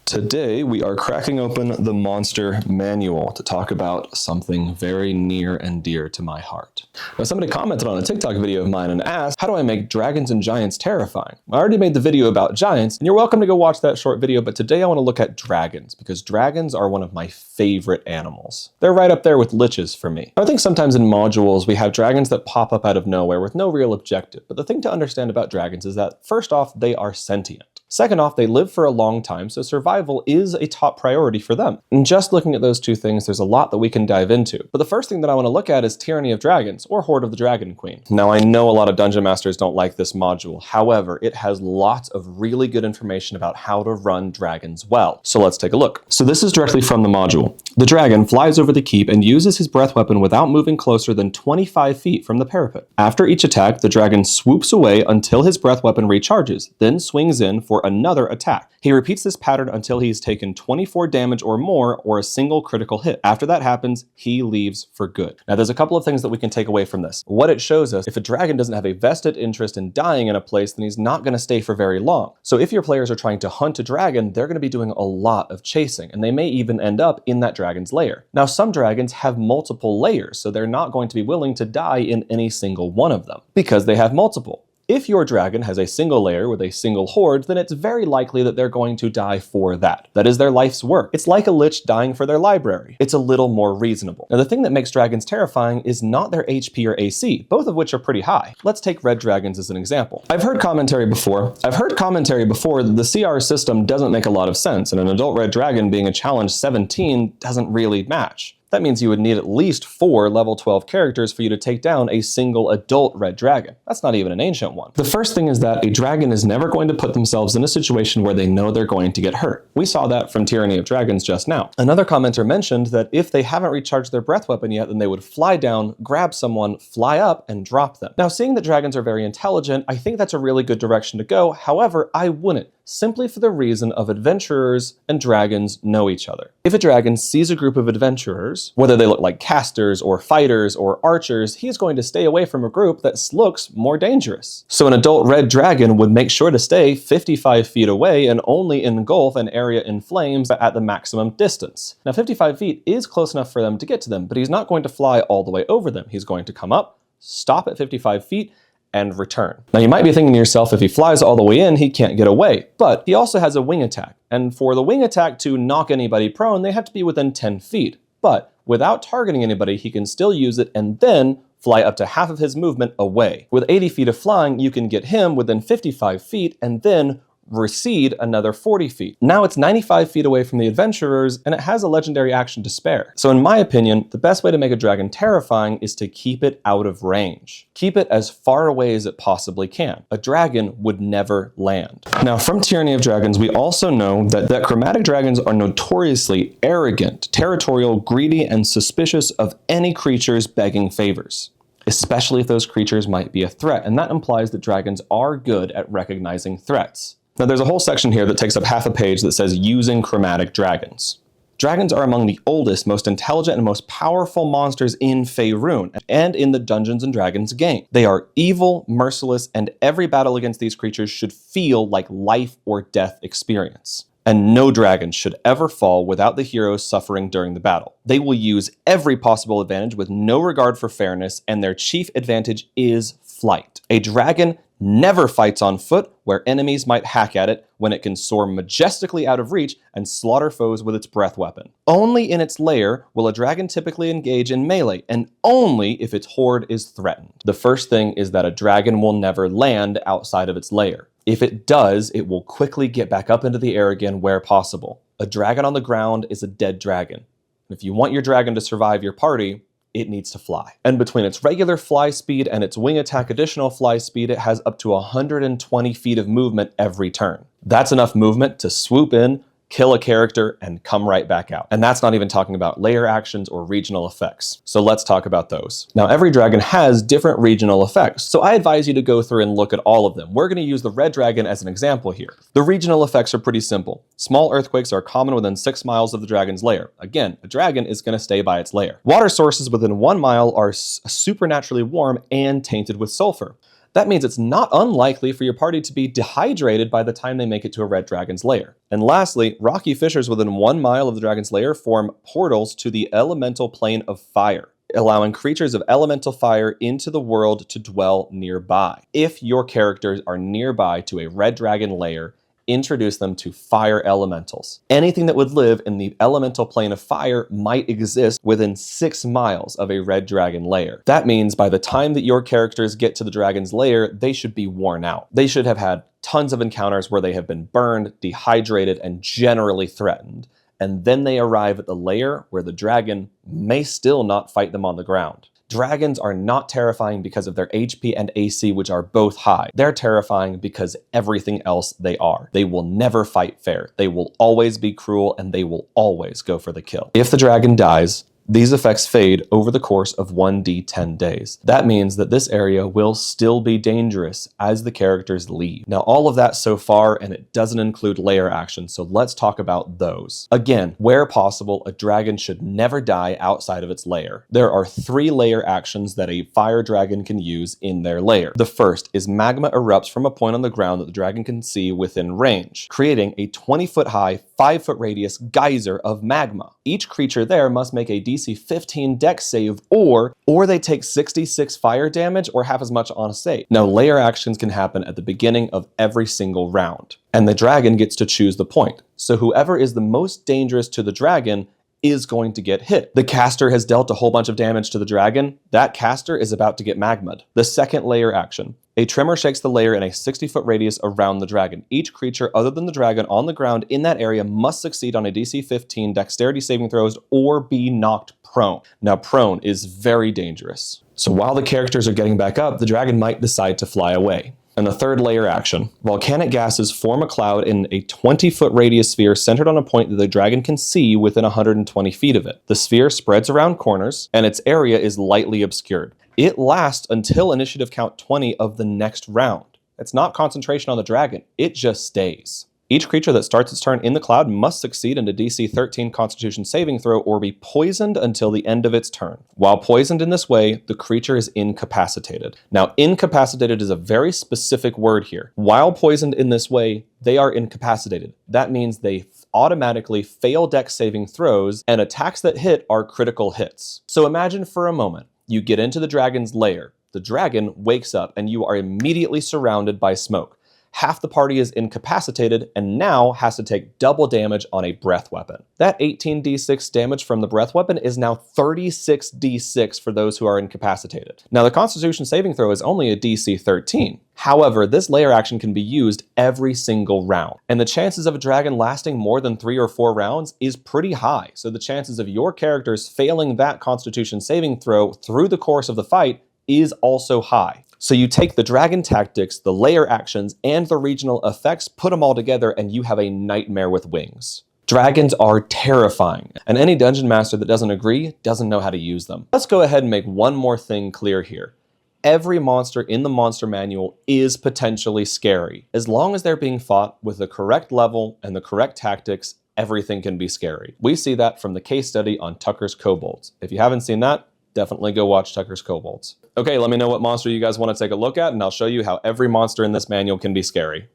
Today we are cracking open the Monster Manual to talk about something very near and dear to my heart. Now somebody commented on a TikTok video of mine and asked, how do I make dragons and giants terrifying? I already made the video about giants and you're welcome to go watch that short video, but today I want to look at dragons because dragons are one of my favorite animals. They're right up there with liches for me. I think sometimes in modules we have dragons that pop up out of nowhere with no real objective, but the thing to understand about dragons is that first off, they are sentient. Second off, they live for a long time, so survival is a top priority for them. And just looking at those two things, there's a lot that we can dive into. But the first thing that I want to look at is Tyranny of Dragons, or Horde of the Dragon Queen. Now, I know a lot of Dungeon Masters don't like this module. However, it has lots of really good information about how to run dragons well. So let's take a look. So this is directly from the module. The dragon flies over the keep and uses his breath weapon without moving closer than 25 feet from the parapet. After each attack, the dragon swoops away until his breath weapon recharges, then swings in for another attack. He repeats this pattern until he's taken 24 damage or more or a single critical hit. After that happens, he leaves for good. Now there's a couple of things that we can take away from this. What it shows us, if a dragon doesn't have a vested interest in dying in a place, then he's not going to stay for very long. So if your players are trying to hunt a dragon, they're going to be doing a lot of chasing, and they may even end up in that dragon's lair. Now some dragons have multiple layers, so they're not going to be willing to die in any single one of them because they have multiple. If your dragon has a single lair with a single horde, then it's very likely that they're going to die for that. That is their life's work. It's like a lich dying for their library. It's a little more reasonable. Now the thing that makes dragons terrifying is not their HP or AC, both of which are pretty high. Let's take red dragons as an example. I've heard commentary before that the CR system doesn't make a lot of sense, and an adult red dragon being a challenge 17 doesn't really match. That means you would need at least 4 level 12 characters for you to take down a single adult red dragon. That's not even an ancient one. The first thing is that a dragon is never going to put themselves in a situation where they know they're going to get hurt. We saw that from Tyranny of Dragons just now. Another commenter mentioned that if they haven't recharged their breath weapon yet, then they would fly down, grab someone, fly up, and drop them. Now, seeing that dragons are very intelligent, I think that's a really good direction to go. However, I wouldn't, simply for the reason of adventurers and dragons know each other. If a dragon sees a group of adventurers, whether they look like casters or fighters or archers, he's going to stay away from a group that looks more dangerous. So an adult red dragon would make sure to stay 55 feet away and only engulf an area in flames at the maximum distance. Now 55 feet is close enough for them to get to them, but he's not going to fly all the way over them. He's going to come up, stop at 55 feet, and return. Now you might be thinking to yourself, if he flies all the way in, he can't get away, but he also has a wing attack. And for the wing attack to knock anybody prone, they have to be within 10 feet. But without targeting anybody, he can still use it and then fly up to half of his movement away. With 80 feet of flying, you can get him within 55 feet and then recede another 40 feet. Now it's 95 feet away from the adventurers and it has a legendary action to spare. So in my opinion, the best way to make a dragon terrifying is to keep it out of range. Keep it as far away as it possibly can. A dragon would never land. Now from Tyranny of Dragons, we also know that chromatic dragons are notoriously arrogant, territorial, greedy, and suspicious of any creatures begging favors, especially if those creatures might be a threat, and that implies that dragons are good at recognizing threats. Now there's a whole section here that takes up half a page that says using chromatic dragons. Dragons are among the oldest, most intelligent, and most powerful monsters in Faerun and in the Dungeons & Dragons game. They are evil, merciless, and every battle against these creatures should feel like life or death experience. And no dragon should ever fall without the heroes suffering during the battle. They will use every possible advantage with no regard for fairness, and their chief advantage is flight. A dragon never fights on foot where enemies might hack at it when it can soar majestically out of reach and slaughter foes with its breath weapon. Only in its lair will a dragon typically engage in melee, and only if its horde is threatened. The first thing is that a dragon will never land outside of its lair. If it does, it will quickly get back up into the air again where possible. A dragon on the ground is a dead dragon. If you want your dragon to survive your party, it needs to fly. And between its regular fly speed and its wing attack additional fly speed, it has up to 120 feet of movement every turn. That's enough movement to swoop in, kill a character, and come right back out. And that's not even talking about layer actions or regional effects. So let's talk about those. Now, every dragon has different regional effects, so I advise you to go through and look at all of them. We're going to use the red dragon as an example here. The regional effects are pretty simple. Small earthquakes are common within 6 miles of the dragon's lair. Again, a dragon is going to stay by its lair. Water sources within 1 mile are supernaturally warm and tainted with sulfur. That means it's not unlikely for your party to be dehydrated by the time they make it to a red dragon's lair. And lastly, rocky fissures within 1 mile of the dragon's lair form portals to the elemental plane of fire, allowing creatures of elemental fire into the world to dwell nearby. If your characters are nearby to a red dragon lair, introduce them to fire elementals. Anything that would live in the elemental plane of fire might exist within 6 miles of a red dragon lair. That means by the time that your characters get to the dragon's lair, they should be worn out. They should have had tons of encounters where they have been burned, dehydrated, and generally threatened. And then they arrive at the lair where the dragon may still not fight them on the ground. Dragons are not terrifying because of their HP and AC, which are both high. They're terrifying because everything else they are. They will never fight fair. They will always be cruel, and they will always go for the kill. If the dragon dies, these effects fade over the course of 1d10 days. That means that this area will still be dangerous as the characters leave. Now, all of that so far, and it doesn't include lair actions, so let's talk about those. Again, where possible, a dragon should never die outside of its lair. There are 3 lair actions that a fire dragon can use in their lair. The first is magma erupts from a point on the ground that the dragon can see within range, creating a 20-foot high, 5-foot radius geyser of magma. Each creature there must make a DC 15 dex save, or they take 66 fire damage or half as much on a save. Now, lair actions can happen at the beginning of every single round, and the dragon gets to choose the point. So whoever is the most dangerous to the dragon is going to get hit. The caster has dealt a whole bunch of damage to the dragon. That caster is about to get magma'd. The second lair action. A tremor shakes the lair in a 60-foot radius around the dragon. Each creature other than the dragon on the ground in that area must succeed on a DC 15 dexterity saving throws or be knocked prone. Now, prone is very dangerous. So while the characters are getting back up, the dragon might decide to fly away. And the third lair action. Volcanic gases form a cloud in a 20-foot radius sphere centered on a point that the dragon can see within 120 feet of it. The sphere spreads around corners, and its area is lightly obscured. It lasts until initiative count 20 of the next round. It's not concentration on the dragon, it just stays. Each creature that starts its turn in the cloud must succeed in a DC 13 Constitution saving throw or be poisoned until the end of its turn. While poisoned in this way, the creature is incapacitated. Now, incapacitated is a very specific word here. While poisoned in this way, they are incapacitated. That means they automatically fail dex saving throws, and attacks that hit are critical hits. So imagine for a moment, you get into the dragon's lair, the dragon wakes up, and you are immediately surrounded by smoke. Half the party is incapacitated and now has to take double damage on a breath weapon. That 18d6 damage from the breath weapon is now 36d6 for those who are incapacitated. Now, the Constitution saving throw is only a DC 13. However, this lair action can be used every single round, and the chances of a dragon lasting more than 3 or 4 rounds is pretty high. So the chances of your characters failing that Constitution saving throw through the course of the fight is also high. So you take the dragon tactics, the lair actions, and the regional effects, put them all together, and you have a nightmare with wings. Dragons are terrifying, and any dungeon master that doesn't agree doesn't know how to use them. Let's go ahead and make one more thing clear here. Every monster in the monster manual is potentially scary. As long as they're being fought with the correct level and the correct tactics, everything can be scary. We see that from the case study on Tucker's Kobolds. If you haven't seen that, definitely go watch Tucker's Kobolds. Okay, let me know what monster you guys want to take a look at, and I'll show you how every monster in this manual can be scary.